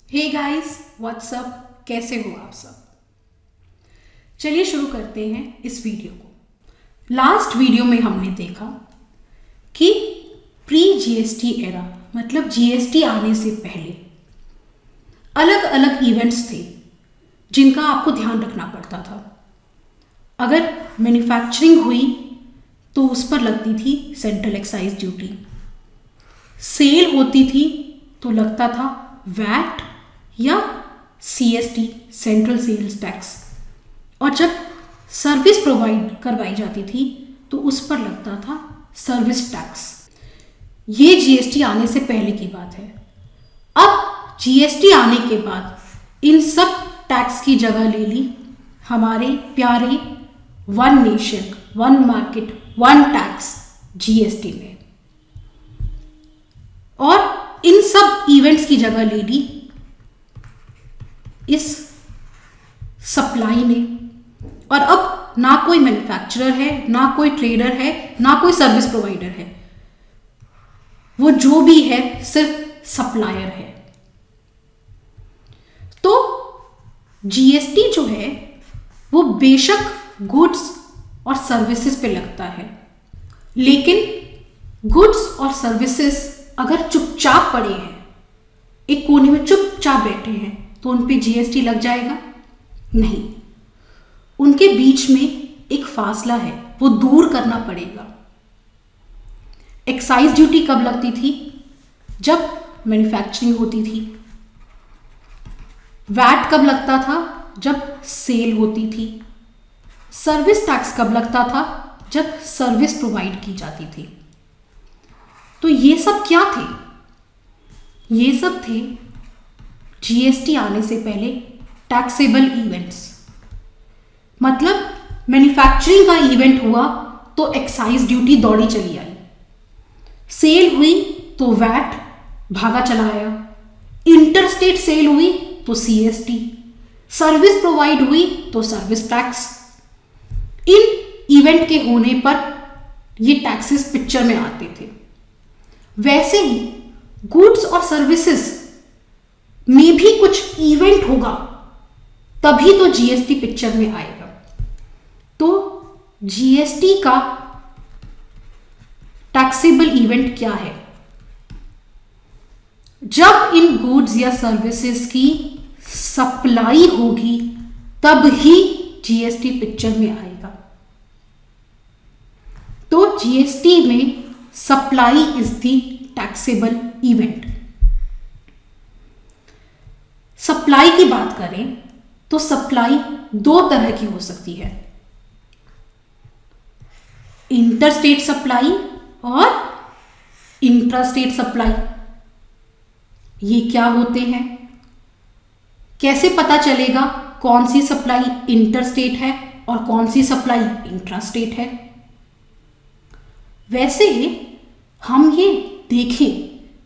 Hey guys what's up, कैसे हो आप सब। चलिए शुरू करते हैं इस वीडियो को। लास्ट वीडियो में हमने देखा कि प्री जीएसटी एरा मतलब जीएसटी आने से पहले अलग अलग इवेंट्स थे जिनका आपको ध्यान रखना पड़ता था। अगर मैन्युफैक्चरिंग हुई तो उस पर लगती थी सेंट्रल एक्साइज ड्यूटी, सेल होती थी तो लगता था वैट या सीएसटी सेंट्रल सेल्स टैक्स, और जब सर्विस प्रोवाइड करवाई जाती थी तो उस पर लगता था सर्विस टैक्स। ये जीएसटी आने से पहले की बात है। अब जीएसटी आने के बाद इन सब टैक्स की जगह ले ली हमारे प्यारे one nation one market one tax GST में, और इन सब इवेंट्स की जगह ले ली इस सप्लाई ने। और अब ना कोई मैन्युफैक्चरर है, ना कोई ट्रेडर है, ना कोई सर्विस प्रोवाइडर है, वो जो भी है सिर्फ सप्लायर है। तो जीएसटी जो है वो बेशक गुड्स और सर्विसेज पे लगता है, लेकिन गुड्स और सर्विसेज अगर चुपचाप पड़े हैं, एक कोने में चुपचाप बैठे हैं, तो उन पे जीएसटी लग जाएगा? नहीं, उनके बीच में एक फासला है, वो दूर करना पड़ेगा। एक्साइज ड्यूटी कब लगती थी? जब मैन्युफैक्चरिंग होती थी। वैट कब लगता था? जब सेल होती थी। सर्विस टैक्स कब लगता था? जब सर्विस प्रोवाइड की जाती थी। तो ये सब क्या थे? ये सब थे जीएसटी आने से पहले टैक्सेबल इवेंट्स। मतलब मैन्युफैक्चरिंग का इवेंट हुआ तो एक्साइज ड्यूटी दौड़ी चली आई, सेल हुई तो वैट भागा चला आया, इंटरस्टेट सेल हुई तो सीएसटी, सर्विस प्रोवाइड हुई तो सर्विस टैक्स। इन इवेंट के होने पर ये टैक्सेस पिक्चर में आते थे। वैसे ही गुड्स और सर्विसेज में भी कुछ इवेंट होगा, तभी तो जीएसटी पिक्चर में आएगा। तो जीएसटी का टैक्सेबल इवेंट क्या है? जब इन गुड्स या सर्विसेज की सप्लाई होगी तब ही जीएसटी पिक्चर में आएगा। तो जीएसटी में supply is the taxable event. Supply की बात करें तो सप्लाई दो तरह की हो सकती है, इंटरस्टेट सप्लाई और इंट्रास्टेट सप्लाई। ये क्या होते हैं? कैसे पता चलेगा कौन सी सप्लाई इंटरस्टेट है और कौन सी सप्लाई इंट्रास्टेट है? वैसे हम ये देखें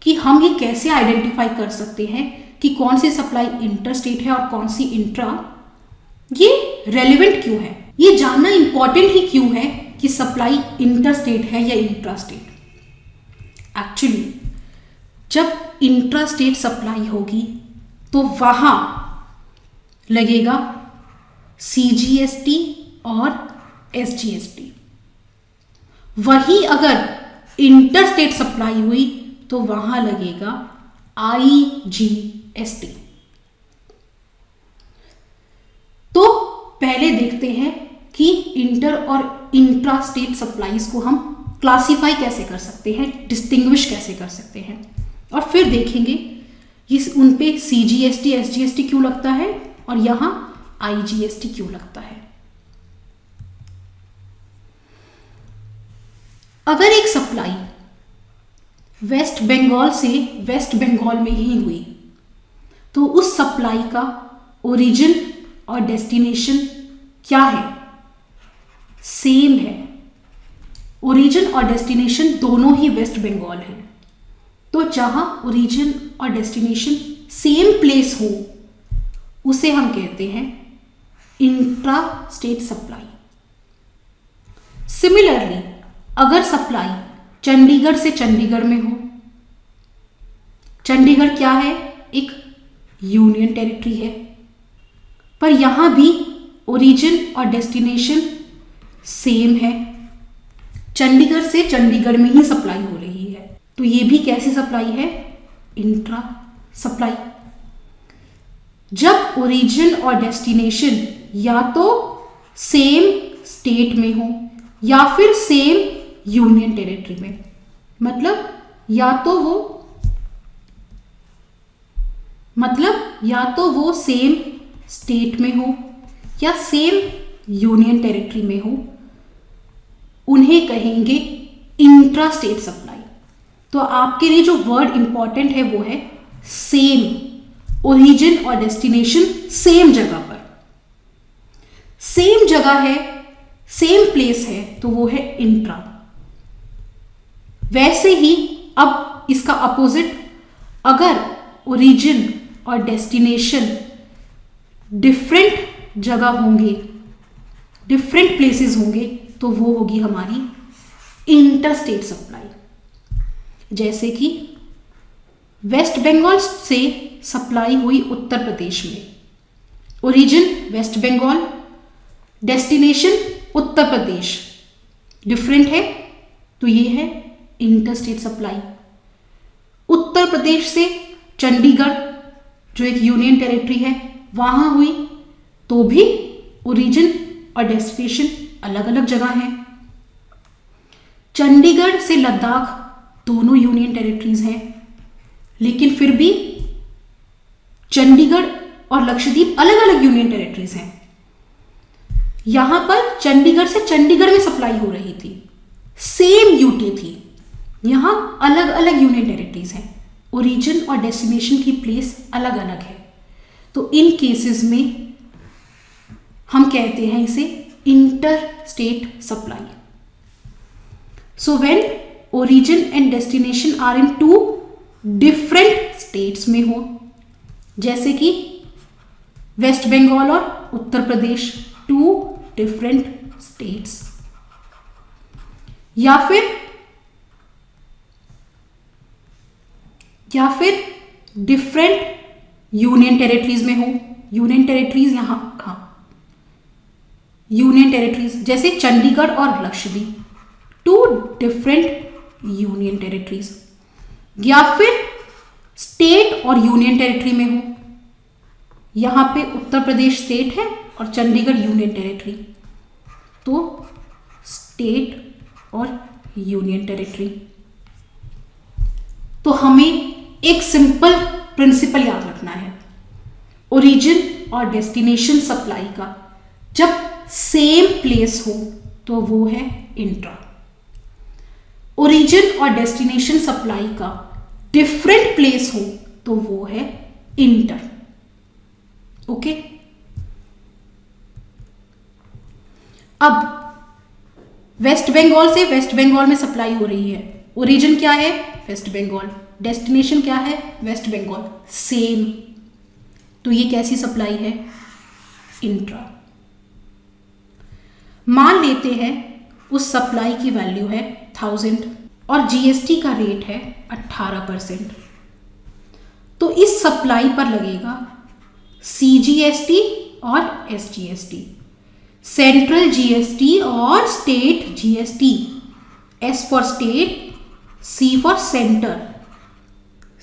कि हम ये कैसे आइडेंटिफाई कर सकते हैं कि कौन सी सप्लाई इंटरस्टेट है और कौन सी इंट्रा। ये रेलेवेंट क्यों है? ये जानना इंपॉर्टेंट ही क्यों है कि सप्लाई इंटरस्टेट है या इंट्रास्टेट? एक्चुअली जब इंट्रास्टेट सप्लाई होगी तो वहां लगेगा सीजीएसटी और एसजीएसटी। वही अगर इंटरस्टेट सप्लाई हुई तो वहां लगेगा आईजीएसटी। तो पहले देखते हैं कि इंटर और इंट्रास्टेट सप्लाईज को हम क्लासिफाई कैसे कर सकते हैं, डिस्टिंग्विश कैसे कर सकते हैं, और फिर देखेंगे इस उन पे सीजीएसटी एसजीएसटी क्यों लगता है और यहां आईजीएसटी क्यों लगता है। अगर एक सप्लाई वेस्ट बंगाल से वेस्ट बंगाल में ही हुई तो उस सप्लाई का ओरिजिन और डेस्टिनेशन क्या है? सेम है। ओरिजिन और डेस्टिनेशन दोनों ही वेस्ट बंगाल है। तो जहां ओरिजिन और डेस्टिनेशन सेम प्लेस हो उसे हम कहते हैं इंट्रा स्टेट सप्लाई। सिमिलरली अगर सप्लाई चंडीगढ़ से चंडीगढ़ में हो, चंडीगढ़ क्या है? एक यूनियन टेरिटरी है, पर यहां भी ओरिजिन और डेस्टिनेशन सेम है। चंडीगढ़ से चंडीगढ़ में ही सप्लाई हो रही है, तो ये भी कैसी सप्लाई है? Intra supply. जब ओरिजिन और डेस्टिनेशन या तो सेम स्टेट में हो या फिर सेम यूनियन टेरिटरी में, मतलब या तो वो सेम स्टेट में हो या सेम यूनियन टेरिटरी में हो, उन्हें कहेंगे इंट्रा स्टेट सप्लाई। तो आपके लिए जो वर्ड इंपॉर्टेंट है वो है सेम। ओरिजिन और डेस्टिनेशन सेम जगह पर, सेम जगह है, सेम प्लेस है, तो वो है इंट्रा। वैसे ही अब इसका अपोजिट, अगर ओरिजिन और डेस्टिनेशन डिफरेंट जगह होंगे, डिफरेंट प्लेसेस होंगे, तो वो होगी हमारी इंटर स्टेट सप्लाई। जैसे कि वेस्ट बंगाल से सप्लाई हुई उत्तर प्रदेश में, origin waste Bengal, destination Uttar Pradesh, different है, तो ये है inter state supply. Uttar Pradesh से चंडीगढ़ जो एक यूनियन टेरिटरी है वहां हुई, तो भी ओरिजिन और डेस्टिनेशन अलग अलग जगह है। चंडीगढ़ से लद्दाख दोनों यूनियन टेरिटरीज हैं, लेकिन फिर भी चंडीगढ़ और लक्षद्वीप अलग अलग यूनियन टेरिटरीज हैं। यहां पर चंडीगढ़ से चंडीगढ़ में सप्लाई हो रही थी, सेम यूटी थी, यहां अलग अलग यूनियन टेरिटरीज हैं, ओरिजिन और डेस्टिनेशन की प्लेस अलग अलग है। तो इन केसेस में हम कहते हैं इसे inter state supply. So when origin and destination are in two different states में हो, जैसे कि वेस्ट बंगाल और Uttar Pradesh, two different states, या फिर डिफरेंट यूनियन टेरिटरीज में हो। यूनियन टेरिटरीज यहां कहां? यूनियन टेरिटरीज जैसे चंडीगढ़ और Lakshadweep, two different union territories, या फिर स्टेट और यूनियन टेरिटरी में हो। यहां पे उत्तर प्रदेश स्टेट है और चंडीगढ़ यूनियन टेरिटरी, तो स्टेट और यूनियन टेरिटरी। तो हमें एक सिंपल प्रिंसिपल याद रखना है, ओरिजिन और डेस्टिनेशन सप्लाई का जब सेम प्लेस हो तो वो है इंट्रा। ओरिजिन और डेस्टिनेशन सप्लाई का डिफरेंट प्लेस हो तो वो है इंटर। ओके, अब वेस्ट बंगाल से वेस्ट बंगाल में सप्लाई हो रही है, ओरिजिन क्या है? वेस्ट बंगाल, डेस्टिनेशन क्या है? वेस्ट बंगाल, सेम, तो ये कैसी सप्लाई है? इंट्रा। मान लेते हैं उस सप्लाई की वैल्यू है 1000 और जीएसटी का रेट है 18%, तो इस सप्लाई पर लगेगा सीजीएसटी और एसजीएसटी, सेंट्रल जीएसटी और state GST, S for state, C for centre.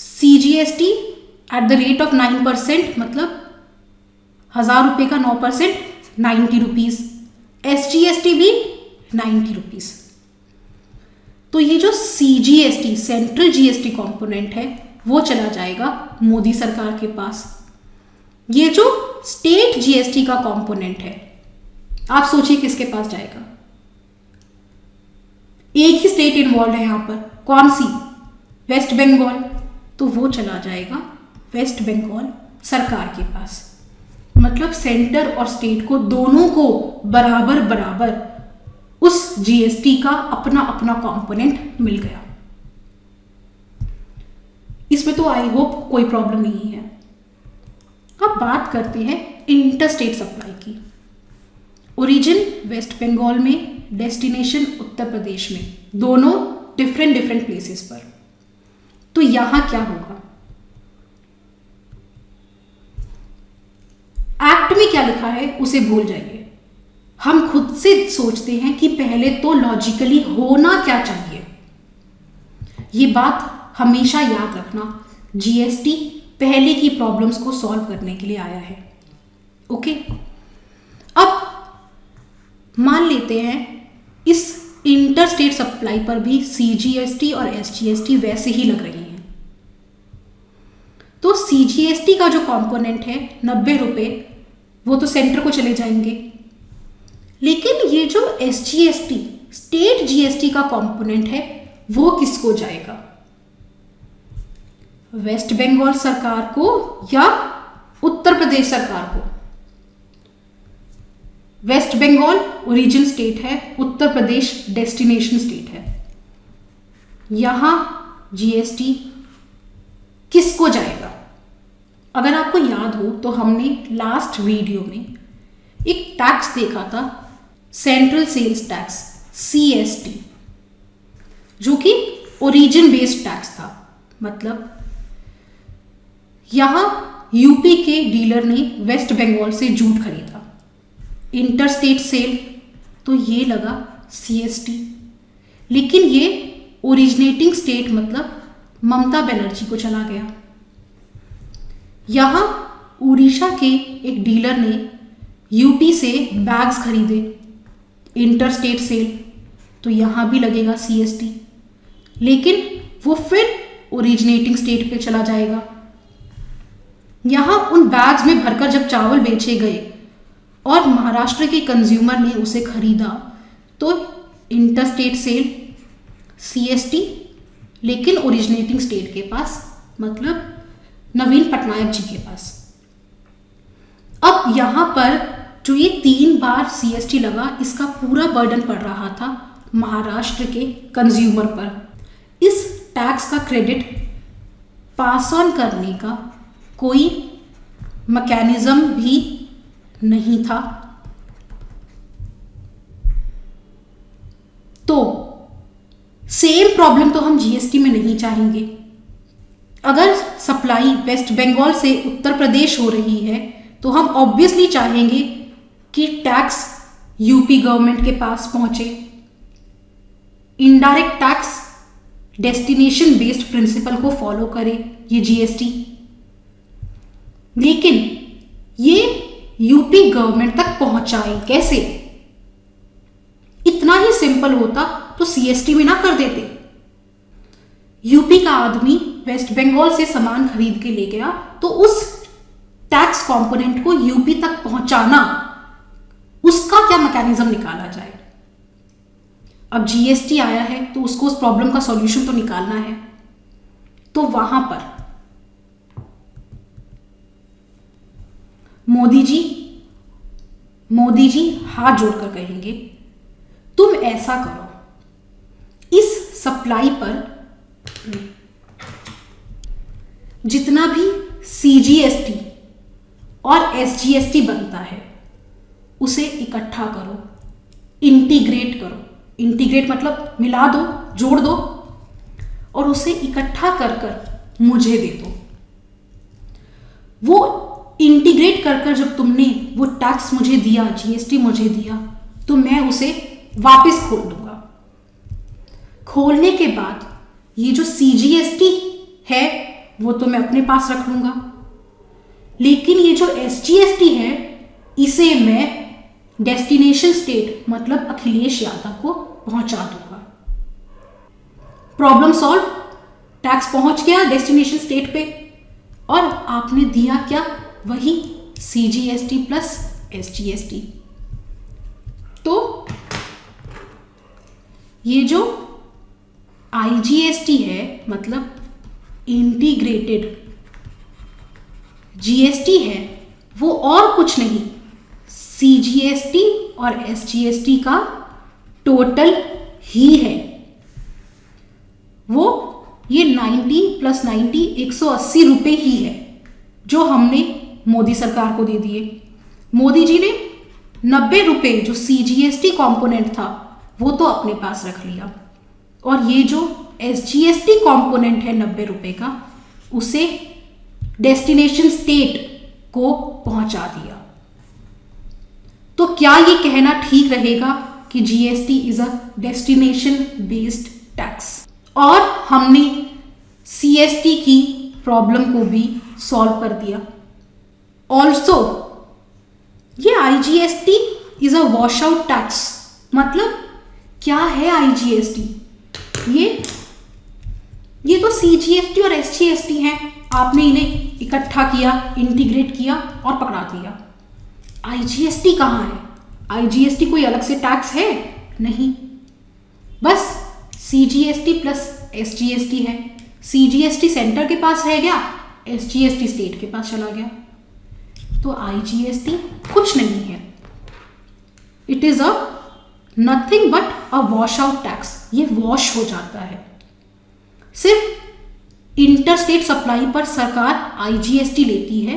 CGST at the rate of 9%, मतलब 1000 रुपये का 9%, 90 रुपीज़। एसजीएसटी भी 90 रुपीज़। तो ये जो सीजीएसटी, सेंट्रल जीएसटी कंपोनेंट है, वो चला जाएगा मोदी सरकार के पास। ये जो स्टेट जीएसटी का कंपोनेंट है, आप सोचिए किसके पास जाएगा? एक ही स्टेट इन्वॉल्व है यहां पर, कौन सी? वेस्ट बंगाल, तो वो चला जाएगा वेस्ट बंगाल सरकार के पास। मतलब सेंटर और स्टेट को, दोनों को बराबर बराबर उस जीएसटी का अपना अपना कंपोनेंट मिल गया। इसमें तो आई होप कोई प्रॉब्लम नहीं है। अब बात करते हैं इंटर स्टेट सप्लाई की। ओरिजिन वेस्ट बंगाल में, डेस्टिनेशन उत्तर प्रदेश में, दोनों डिफरेंट डिफरेंट प्लेसेस पर। तो यहां क्या होगा? एक्ट में क्या लिखा है उसे भूल जाइए। हम खुद से सोचते हैं कि पहले तो लॉजिकली होना क्या चाहिए। ये बात हमेशा याद रखना, जीएसटी पहले की प्रॉब्लम्स को सॉल्व करने के लिए आया है। ओके, अब मान लेते हैं इस इंटर स्टेट सप्लाई पर भी सीजीएसटी और एसजीएसटी वैसे ही लग रही हैं। तो सीजीएसटी का जो कंपोनेंट है 90 रुपये, वो तो सेंटर को चले जाएंगे, लेकिन ये जो एसजीएसटी स्टेट जीएसटी का कंपोनेंट है वो किसको जाएगा? वेस्ट बंगाल सरकार को या उत्तर प्रदेश सरकार को? वेस्ट बंगाल ओरिजिन स्टेट है, उत्तर प्रदेश डेस्टिनेशन स्टेट है। यहां जीएसटी किसको जाएगा? अगर आपको याद हो तो हमने लास्ट वीडियो में एक टैक्स देखा था, सेंट्रल सेल्स टैक्स सीएसटी, जो कि ओरिजिन बेस्ड टैक्स था। मतलब यहां यूपी के डीलर ने वेस्ट बंगाल से जूट खरीदा, इंटर स्टेट सेल, तो ये लगा सीएसटी, लेकिन ये ओरिजिनेटिंग स्टेट मतलब ममता बनर्जी को चला गया। यहां उड़ीसा के एक डीलर ने यूपी से बैग्स खरीदे, इंटर स्टेट सेल, तो यहां भी लगेगा सीएसटी, लेकिन वो फिर ओरिजिनेटिंग स्टेट पे चला जाएगा। यहां उन बैग्स में भरकर जब चावल बेचे गए और महाराष्ट्र के कंज्यूमर ने उसे खरीदा, तो इंटर स्टेट सेल सीएसटी, लेकिन ओरिजिनेटिंग स्टेट के पास, मतलब नवीन पटनायक जी के पास। अब यहां पर जो ये 3 बार सीएसटी लगा, इसका पूरा बर्डन पड़ रहा था महाराष्ट्र के कंज्यूमर पर। इस टैक्स का क्रेडिट पास ऑन करने का कोई मैकेनिज्म भी नहीं था। तो सेम प्रॉब्लम तो हम जीएसटी में नहीं चाहेंगे। अगर सप्लाई वेस्ट बंगाल से उत्तर प्रदेश हो रही है तो हम ऑब्वियसली चाहेंगे कि टैक्स यूपी गवर्नमेंट के पास पहुंचे। Indirect tax destination based principle को फॉलो करे ये जीएसटी, लेकिन ये यूपी गवर्नमेंट तक पहुंचाए कैसे? इतना ही सिंपल होता तो सीएसटी में ना कर देते। यूपी का आदमी वेस्ट बंगाल से सामान खरीद के ले गया, तो उस टैक्स कंपोनेंट को यूपी तक पहुंचाना, उसका क्या मैकेनिज्म निकाला जाए? अब जीएसटी आया है तो उसको उस प्रॉब्लम का सॉल्यूशन तो निकालना है। तो वहां पर मोदी जी हाथ जोड़कर कहेंगे, तुम ऐसा करो, इस सप्लाई पर जितना भी सीजीएसटी और एसजीएसटी बनता है उसे इकट्ठा करो, इंटीग्रेट करो। इंटीग्रेट मतलब मिला दो, जोड़ दो, और उसे इकट्ठा कर कर मुझे दे दो। वो इंटीग्रेट कर कर जब तुमने वो टैक्स मुझे दिया, जीएसटी मुझे दिया, तो मैं उसे वापस खोल दूंगा। खोलने के बाद ये जो सीजीएसटी है वो तो मैं अपने पास रख लूंगा, लेकिन ये जो एसजीएसटी है इसे मैं डेस्टिनेशन स्टेट मतलब अखिलेश यादव को पहुंचा दूंगा। प्रॉब्लम सॉल्व, टैक्स पहुंच गया डेस्टिनेशन स्टेट पे, और आपने दिया क्या? वही सीजीएसटी प्लस एसजीएसटी। तो ये जो आईजीएसटी है मतलब इंटीग्रेटेड जीएसटी है, वो और कुछ नहीं, सीजीएसटी और एसजीएसटी का टोटल ही है। वो ये 90 + 90 180 रुपये ही है जो हमने मोदी सरकार को दे दिए। मोदी जी ने 90 रुपये जो सीजीएसटी कंपोनेंट था वो तो अपने पास रख लिया, और ये जो एसजीएसटी कंपोनेंट है 90 रुपये का, उसे डेस्टिनेशन स्टेट को पहुंचा दिया। तो क्या ये कहना ठीक रहेगा कि GST is a destination based tax? और हमने सीएसटी की प्रॉब्लम को भी सॉल्व कर दिया। ऑल्सो ये IGST is a wash out tax. मतलब क्या है आईजीएसटी? ये तो सीजीएसटी और एसजीएसटी हैं, आपने इन्हें इकट्ठा किया, इंटीग्रेट किया और पकड़ा दिया। आईजीएसटी कहाँ है? आईजीएसटी कोई अलग से टैक्स है? नहीं, बस सीजीएसटी प्लस एसजीएसटी है। सीजीएसटी सेंटर के पास रह गया, एसजीएसटी स्टेट के पास चला गया। तो आईजीएसटी कुछ नहीं है, it is a nothing but a wash out tax. ये वॉश हो जाता है। सिर्फ इंटरस्टेट सप्लाई पर सरकार आईजीएसटी लेती है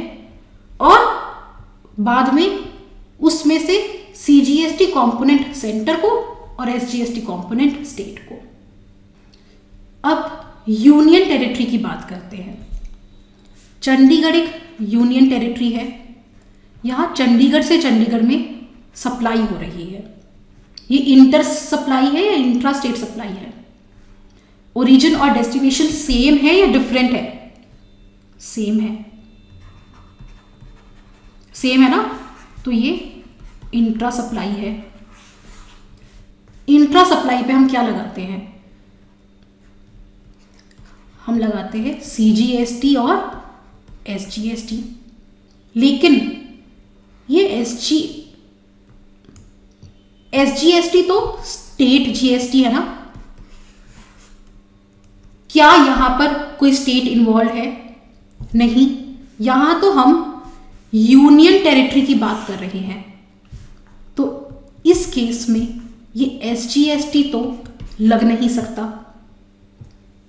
और बाद में उसमें से सीजीएसटी कंपोनेंट सेंटर को और एसजीएसटी कंपोनेंट स्टेट को। अब यूनियन टेरिटरी की बात करते हैं। चंडीगढ़ एक यूनियन टेरिटरी है। यहाँ चंडीगढ़ से चंडीगढ़ में सप्लाई हो रही है। ये इंटर सप्लाई है या इंट्रा स्टेट सप्लाई है? ओरिजिन और डेस्टिनेशन सेम है या डिफरेंट है? सेम है। सेम है ना? तो ये इंट्रा सप्लाई है। इंट्रा सप्लाई पे हम क्या लगाते हैं? हम लगाते हैं सीजीएसटी और एसजीएसटी। लेकिन ये एसजीएसटी तो स्टेट जीएसटी है ना? क्या यहां पर कोई स्टेट इन्वॉल्व है? नहीं, यहां तो हम यूनियन टेरिटरी की बात कर रहे हैं। तो इस केस में ये एसजीएसटी तो लग नहीं सकता।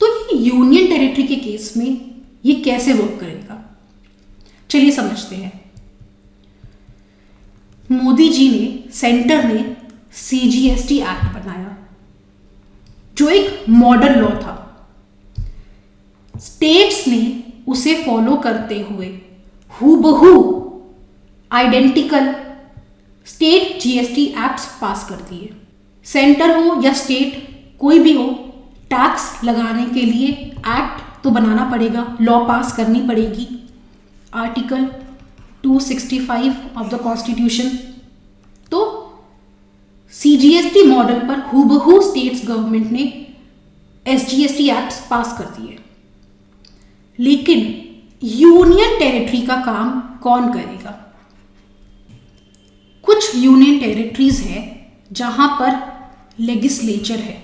तो ये यूनियन टेरिटरी के केस में ये कैसे वर्क करेगा? चलिए समझते हैं। मोदी जी ने, सेंटर ने सीजीएसटी एक्ट बनाया जो एक मॉडल लॉ था। स्टेट्स ने उसे फॉलो करते हुए हूबहू आइडेंटिकल स्टेट जीएसटी एक्ट्स पास कर दिए। सेंटर हो या स्टेट कोई भी हो, टैक्स लगाने के लिए एक्ट तो बनाना पड़ेगा, लॉ पास करनी पड़ेगी। Article 265 of the constitution. तो सीजीएसटी मॉडल पर हूबहू स्टेट्स गवर्नमेंट ने एसजीएसटी एक्ट्स पास कर दिए। लेकिन यूनियन टेरिटरी का काम कौन करेगा? कुछ यूनियन टेरिटरीज है जहां पर लेजिस्लेचर है,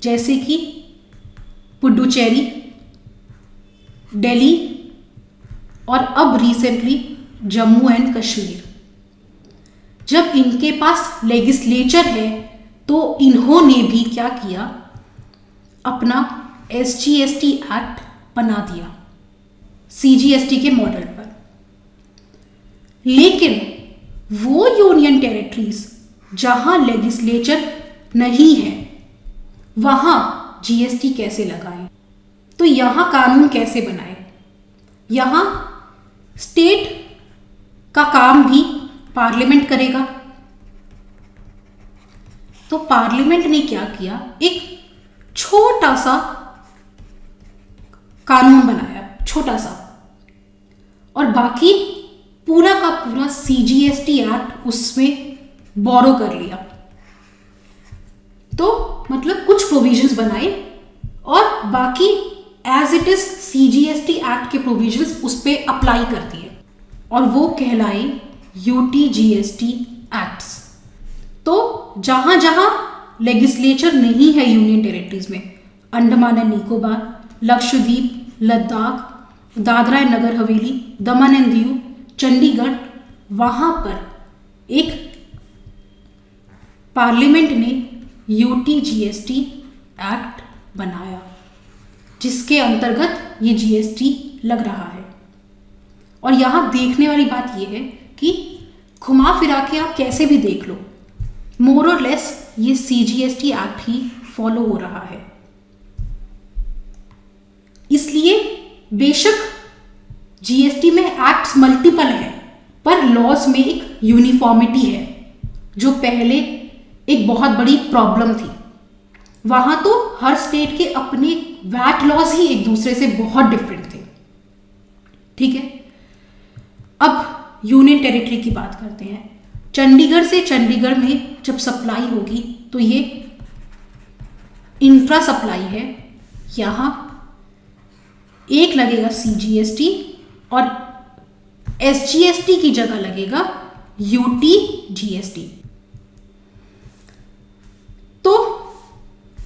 जैसे कि पुडुचेरी, दिल्ली और अब रिसेंटली जम्मू एंड कश्मीर। जब इनके पास लेजिस्लेचर है तो इन्होंने भी क्या किया? अपना एसजीएसटी एक्ट बना दिया सीजीएसटी के मॉडल पर। लेकिन वो यूनियन टेरिटरीज जहां लेजिस्लेचर नहीं है वहां जीएसटी कैसे लगाएं? तो यहां कानून कैसे बनाए? यहां स्टेट का काम भी पार्लियामेंट करेगा। तो पार्लियामेंट ने क्या किया? एक छोटा सा कानून बनाया, छोटा सा, और बाकी पूरा का पूरा सीजीएसटी एक्ट उसमें बोरो कर लिया। तो मतलब कुछ प्रोविजंस बनाए और बाकी as it is CGST act के प्रोविजंस उस पर अप्लाई कर दिए, और वो कहलाए यूटीजीएसटी एक्ट्स। तो जहां जहां लेजिस्लेचर नहीं है यूनियन टेरिटरीज में, Andaman and Nicobar, Lakshadweep, Ladakh, Dadra and Nagar Haveli, Daman and Diu, Chandigarh, वहां पर एक पार्लियामेंट ने यूटीजीएसटी एक्ट बनाया जिसके अंतर्गत ये जीएसटी लग रहा है। और यहां देखने वाली बात यह है कि घुमा फिरा के आप कैसे भी देख लो, मोर और लेस ये सीजीएसटी एक्ट ही फॉलो हो रहा है। इसलिए बेशक जीएसटी में एक्ट्स मल्टीपल है, पर लॉज में एक यूनिफॉर्मिटी है, जो पहले एक बहुत बड़ी प्रॉब्लम थी। वहां तो हर स्टेट के अपने वैट लॉज ही एक दूसरे से बहुत डिफरेंट थे। ठीक है, अब यूनियन टेरिटरी की बात करते हैं। चंडीगढ़ से चंडीगढ़ में जब सप्लाई होगी तो ये इंट्रा सप्लाई है। यहां एक लगेगा CGST और SGST की जगह लगेगा UTGST। तो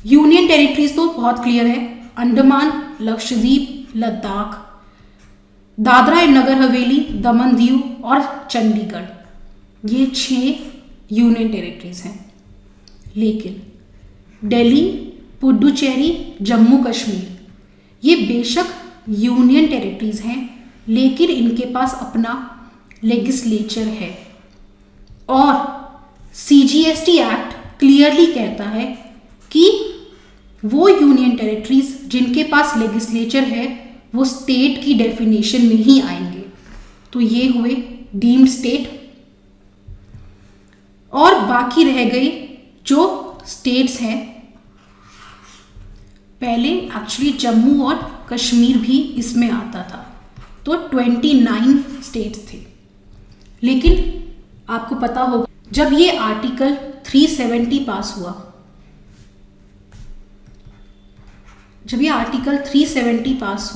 यूनियन टेरिटरीज तो बहुत क्लियर है, अंडमान, लक्षद्वीप, लद्दाख, दादरा एंड नगर हवेली, दमन दीव और चंडीगढ़, ये 6 यूनियन टेरिटरीज हैं। लेकिन दिल्ली, पुडुचेरी, जम्मू कश्मीर, ये बेशक यूनियन टेरिटरीज हैं, लेकिन इनके पास अपना लेजिस्लेचर है और CGST एक्ट क्लियरली कहता है कि वो यूनियन टेरिटरीज जिनके पास लेजिस्लेचर है वो स्टेट की डेफिनेशन में ही आएंगे। तो ये हुए डीम्ड स्टेट, और बाकी रह गई जो स्टेट्स हैं। पहले एक्चुअली जम्मू और कश्मीर भी इसमें आता था, तो 29 स्टेट्स थे। लेकिन आपको पता होगा जब ये आर्टिकल 370 पास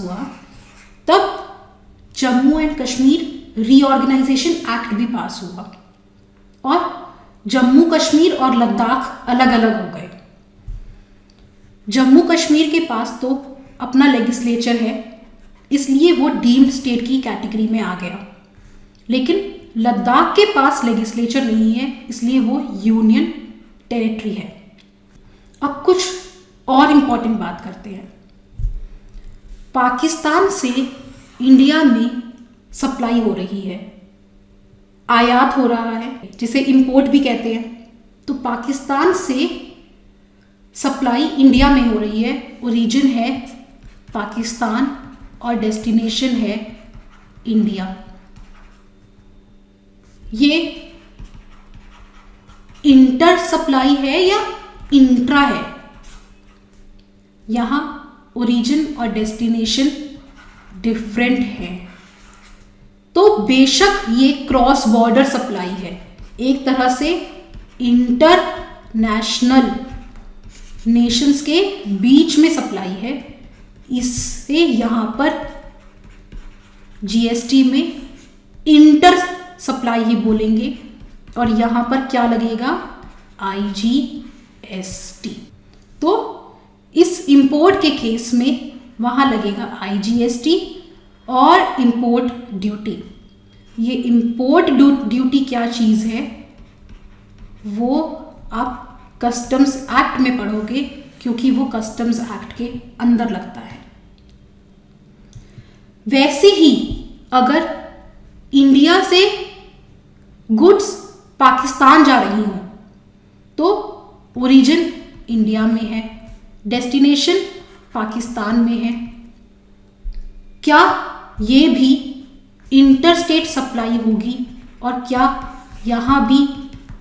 हुआ, तब Jammu and Kashmir reorganisation act भी पास हुआ और जम्मू कश्मीर और लद्दाख अलग अलग हो गए। जम्मू कश्मीर के पास तो अपना लेजिस्लेचर है, इसलिए वो डीम्ड स्टेट की कैटेगरी में आ गया। लेकिन लद्दाख के पास लेजिस्लेचर नहीं है, इसलिए वो यूनियन टेरिटरी है। अब कुछ और इंपॉर्टेंट बात करते हैं। पाकिस्तान से इंडिया में सप्लाई हो रही है, आयात हो रहा है, जिसे इंपोर्ट भी कहते हैं। तो पाकिस्तान से सप्लाई इंडिया में हो रही है, ओरिजिन है पाकिस्तान और डेस्टिनेशन है इंडिया। ये इंटर सप्लाई है या इंट्रा है? यहां ओरिजिन और डेस्टिनेशन डिफरेंट है। तो बेशक ये क्रॉस बॉर्डर सप्लाई है, एक तरह से इंटरनेशनल नेशंस के बीच में सप्लाई है। इससे यहां पर GST में इंटर सप्लाई ही बोलेंगे और यहां पर क्या लगेगा? IGST। तो इस इंपोर्ट के केस में वहां लगेगा IGST और इंपोर्ट ड्यूटी। ये इंपोर्ट ड्यूटी क्या चीज है वो आप कस्टम्स एक्ट में पढ़ोगे, क्योंकि वो कस्टम्स एक्ट के अंदर लगता है। वैसे ही अगर इंडिया से गुड्स पाकिस्तान जा रही हो तो ओरिजिन इंडिया में है, डेस्टिनेशन पाकिस्तान में है। क्या ये भी इंटरस्टेट सप्लाई होगी और क्या यहां भी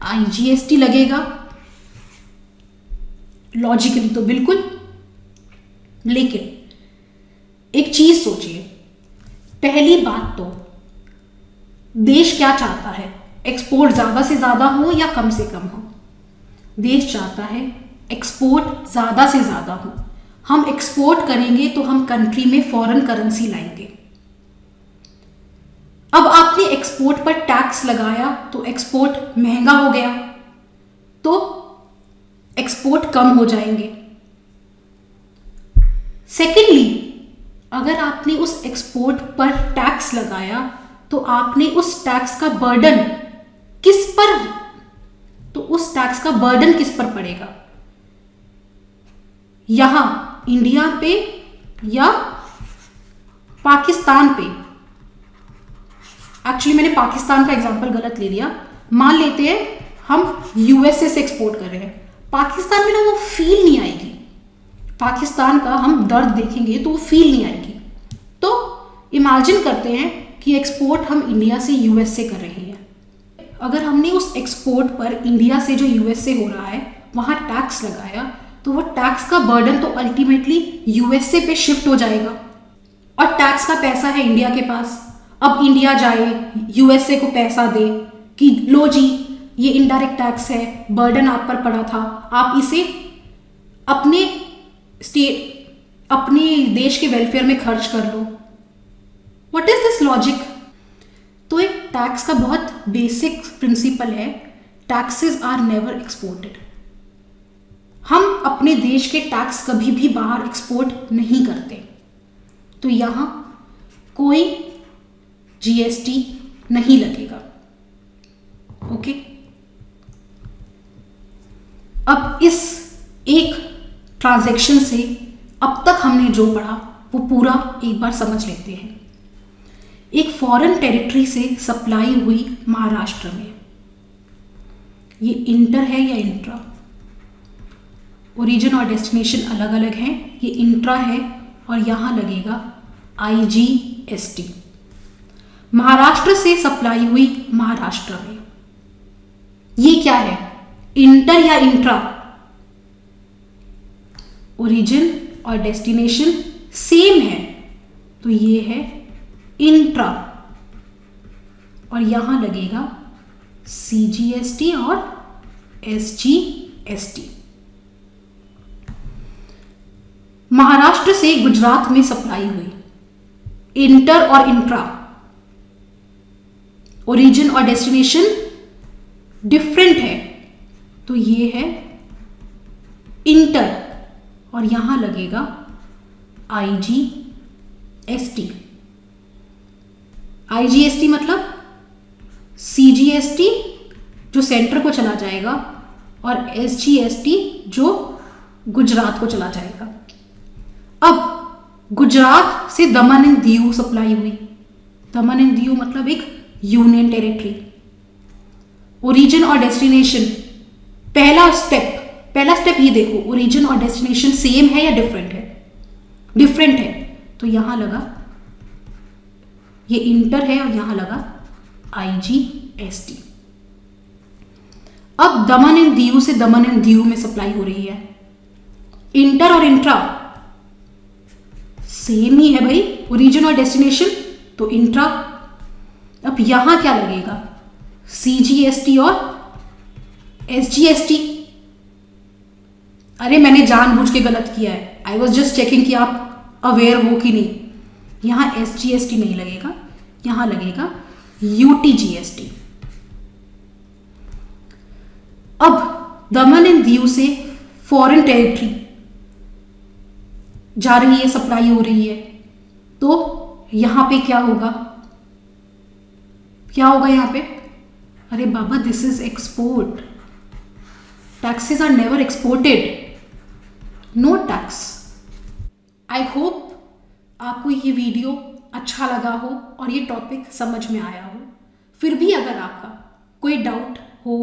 IGST लगेगा? लॉजिकली तो बिल्कुल। लेकिन एक चीज सोचिए, पहली बात तो देश क्या चाहता है? एक्सपोर्ट ज्यादा से ज्यादा हो या कम से कम हो? देश चाहता है एक्सपोर्ट ज्यादा से ज्यादा हो। हम एक्सपोर्ट करेंगे तो हम कंट्री में फॉरेन करेंसी लाएंगे। अब आपने एक्सपोर्ट पर टैक्स लगाया तो एक्सपोर्ट महंगा हो गया, तो एक्सपोर्ट कम हो जाएंगे। सेकेंडली, अगर आपने उस एक्सपोर्ट पर टैक्स लगाया तो आपने उस टैक्स का बर्डन किस पर पड़ेगा? यहां इंडिया पे या पाकिस्तान पे? एक्चुअली मैंने पाकिस्तान का एग्जांपल गलत ले लिया। मान लेते हैं हम USA से एक्सपोर्ट कर रहे हैं, पाकिस्तान में ना वो फील नहीं आएगी। पाकिस्तान का हम दर्द देखेंगे तो वो फील नहीं आएगी। तो इमेजिन करते हैं कि एक्सपोर्ट हम इंडिया से यूएस से कर रहे हैं। अगर हमने उस एक्सपोर्ट पर इंडिया से जो यूएस से हो रहा है वहाँ टैक्स लगाया तो वो टैक्स का बर्डन तो अल्टीमेटली यूएसए पे शिफ्ट हो जाएगा, और टैक्स का पैसा है इंडिया के पास। अब इंडिया जाए यूएसए को पैसा दे कि लो जी ये इनडायरेक्ट टैक्स है, बर्डन आप पर पड़ा था, आप इसे अपने देश के वेलफेयर में खर्च कर लो। What is this logic? तो एक टैक्स का बहुत बेसिक प्रिंसिपल है, टैक्सेस आर नेवर एक्सपोर्टेड। हम अपने देश के टैक्स कभी भी बाहर एक्सपोर्ट नहीं करते। तो यहां कोई जीएसटी नहीं लगेगा। ओके, अब इस एक ट्रांजैक्शन से अब तक हमने जो पढ़ा वो पूरा एक बार समझ लेते हैं। एक फॉरेन टेरिटरी से सप्लाई हुई महाराष्ट्र में, ये इंटर है या इंट्रा? ओरिजिन और डेस्टिनेशन अलग अलग हैं, ये इंट्रा है और यहां लगेगा IGST। महाराष्ट्र से सप्लाई हुई महाराष्ट्र में, ये क्या है, इंटर या इंट्रा? ओरिजिन और डेस्टिनेशन सेम है तो ये है इंट्रा, और यहां लगेगा CGST और SGST। महाराष्ट्र से गुजरात में सप्लाई हुई, इंटर और इंट्रा, ओरिजिन और डेस्टिनेशन डिफरेंट है तो ये है इंटर, और यहां लगेगा IGST। IGST मतलब CGST जो सेंटर को चला जाएगा और SGST जो गुजरात को चला जाएगा। अब गुजरात से दमन एंड दीव सप्लाई हुई, दमन एंड दीव मतलब एक यूनियन टेरिटरी। ओरिजिन और डेस्टिनेशन, पहला स्टेप ये देखो, ओरिजिन और डेस्टिनेशन सेम है या डिफरेंट है? डिफरेंट है तो यहां लगा ये इंटर है और यहां लगा IGST। अब दमन एंड दीव से दमन एंड दीव में सप्लाई हो रही है, इंटर और इंट्रा सेम ही है भाई, ओरिजिन और डेस्टिनेशन तो इंट्रा। अब यहां क्या लगेगा, CGST और SGST। अरे मैंने जानबूझ के गलत किया है, आई वॉज जस्ट चेकिंग कि आप अवेयर हो कि नहीं। यहां SGST नहीं लगेगा, यहां लगेगा UTGST। अब दमन एंड दीव से फॉरेन टेरिटरी जा रही है, सप्लाई हो रही है, तो यहां पे क्या होगा, यहां पे? अरे बाबा this is export, taxes are never exported, no tax. I hope आपको ये वीडियो अच्छा लगा हो और ये टॉपिक समझ में आया हो। फिर भी अगर आपका कोई डाउट हो,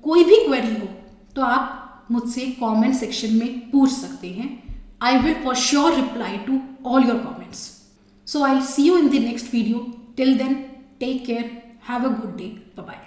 कोई भी क्वेरी हो तो आप मुझसे कमेंट सेक्शन में पूछ सकते हैं। I will for sure reply to all your comments. So I will see you in the next video. Till then take care, have a good day, bye bye.